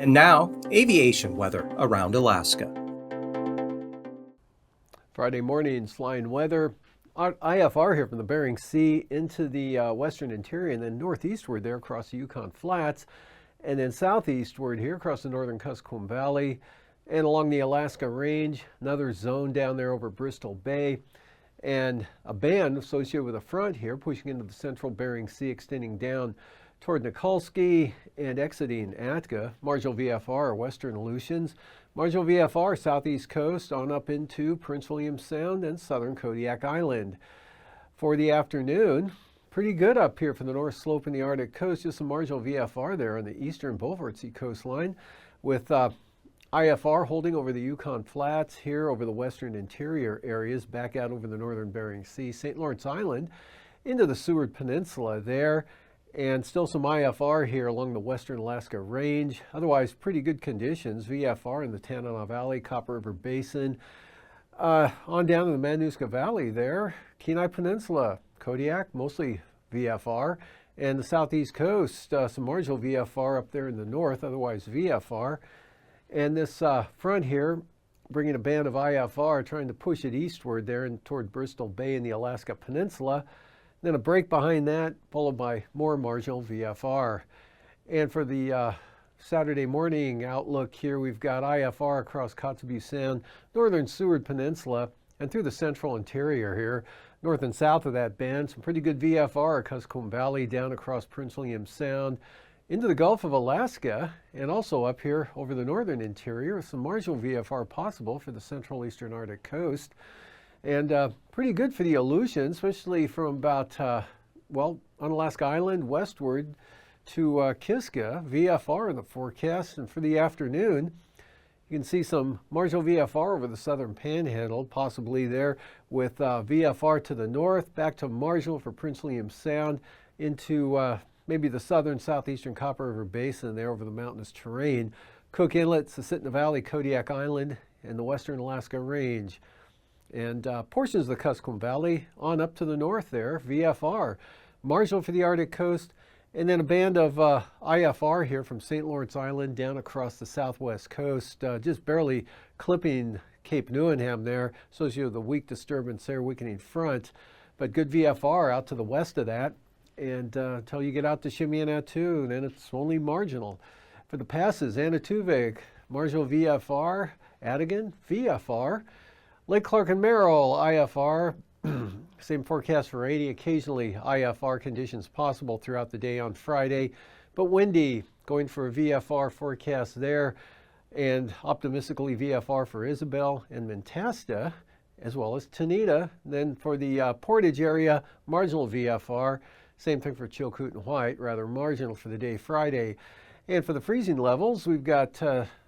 And now, aviation weather around Alaska. Friday morning's flying weather. IFR here from the Bering Sea into the western interior and then northeastward there across the Yukon Flats, and then southeastward here across the northern Kuskokwim Valley and along the Alaska Range. Another zone down there over Bristol Bay, and a band associated with a front here pushing into the central Bering Sea, extending down toward Nikolsky and exiting Atka. Marginal VFR, western Aleutians. Marginal VFR, southeast coast on up into Prince William Sound and southern Kodiak Island. For the afternoon, pretty good up here from the north slope in the Arctic coast. Just some marginal VFR there on the eastern Beaufort Sea coastline, with IFR holding over the Yukon Flats here over the western interior areas, back out over the northern Bering Sea, St. Lawrence Island, into the Seward Peninsula there. And still some IFR here along the western Alaska Range. Otherwise, pretty good conditions. VFR in the Tanana Valley, Copper River Basin. On down to the Matanuska Valley there. Kenai Peninsula, Kodiak, mostly VFR. And the southeast coast, some marginal VFR up there in the north, otherwise VFR. And this front here, bringing a band of IFR, trying to push it eastward there and toward Bristol Bay in the Alaska Peninsula. Then a break behind that, followed by more marginal VFR. And for the Saturday morning outlook here, we've got IFR across Kotzebue Sound, northern Seward Peninsula, and through the central interior here, north and south of that band. Some pretty good VFR at Kuskokwim Valley, down across Prince William Sound, into the Gulf of Alaska, and also up here over the northern interior, some marginal VFR possible for the central eastern Arctic coast. And pretty good for the Aleutians, especially from about, on Alaska Island westward to Kiska, VFR in the forecast. And for the afternoon, you can see some marginal VFR over the southern panhandle, possibly there with VFR to the north, back to marginal for Prince William Sound, into maybe the southern southeastern Copper River Basin there over the mountainous terrain. Cook Inlet, Susitna Valley, Kodiak Island, and the western Alaska Range. And portions of the Kuskokwim Valley on up to the north there, VFR. Marginal for the Arctic coast, and then a band of IFR here from St. Lawrence Island down across the southwest coast, just barely clipping Cape Newenham there, associated with a weak disturbance there, weakening front. But good VFR out to the west of that, and until you get out to Shimianatu, then it's only marginal. For the passes, Anatuvik, marginal VFR, Adigan, VFR. Lake Clark and Merrill, IFR, same forecast for 80, occasionally IFR conditions possible throughout the day on Friday, but windy, going for a VFR forecast there, and optimistically VFR for Isabel and Mentasta, as well as Tanita. Then for the Portage area, marginal VFR, same thing for Chilkoot and White, rather marginal for the day Friday. And for the freezing levels, we've got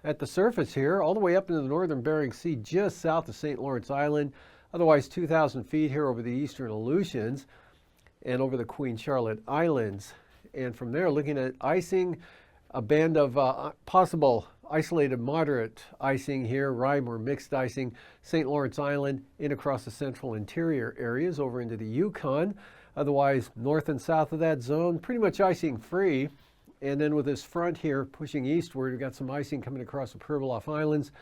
at the surface here, all the way up into the northern Bering Sea, just south of St. Lawrence Island, otherwise 2,000 feet here over the eastern Aleutians and over the Queen Charlotte Islands. And from there, looking at icing, a band of possible isolated moderate icing here, rime or mixed icing, St. Lawrence Island in across the central interior areas over into the Yukon. Otherwise, north and south of that zone, pretty much icing free. And then with this front here pushing eastward, we've got some icing coming across the Pribilof Islands,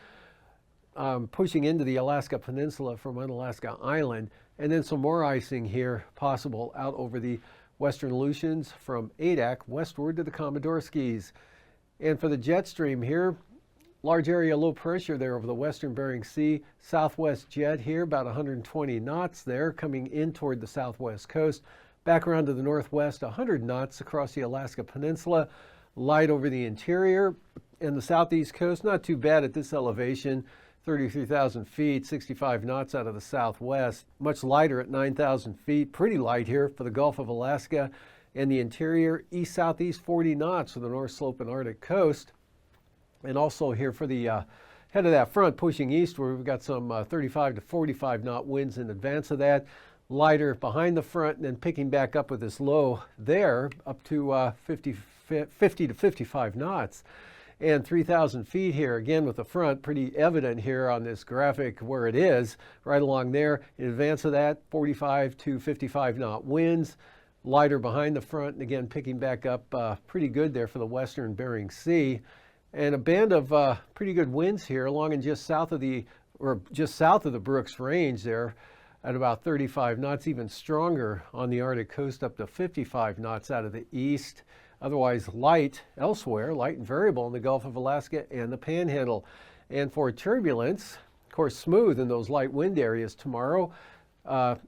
pushing into the Alaska Peninsula from Unalaska Island, and then some more icing here possible out over the western Aleutians from Adak westward to the Komodorskis. And for the jet stream here, large area low pressure there over the western Bering Sea, southwest jet here, about 120 knots there, coming in toward the southwest coast. Back around to the northwest, 100 knots across the Alaska Peninsula, light over the interior and the southeast coast. Not too bad at this elevation, 33,000 feet, 65 knots out of the southwest. Much lighter at 9,000 feet, pretty light here for the Gulf of Alaska and the interior. East-southeast 40 knots for the North Slope and Arctic coast. And also here for the head of that front pushing eastward, we've got some 35 to 45 knot winds in advance of that. Lighter behind the front and then picking back up with this low there up to 50 to 55 knots. And 3,000 feet here, again with the front, pretty evident here on this graphic where it is, right along there. In advance of that, 45 to 55 knot winds. Lighter behind the front, and again picking back up pretty good there for the western Bering Sea. And a band of pretty good winds here along and just south of the Brooks Range there at about 35 knots, even stronger on the Arctic coast up to 55 knots out of the east. Otherwise light elsewhere, light and variable in the Gulf of Alaska and the Panhandle. And for turbulence, of course, smooth in those light wind areas tomorrow.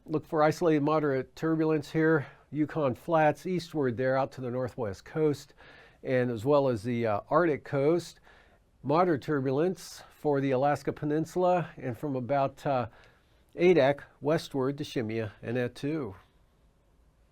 Look for isolated moderate turbulence here, Yukon Flats eastward there out to the northwest coast, and as well as the Arctic coast. Moderate turbulence for the Alaska Peninsula and from about Adak westward to Shemya and Attu.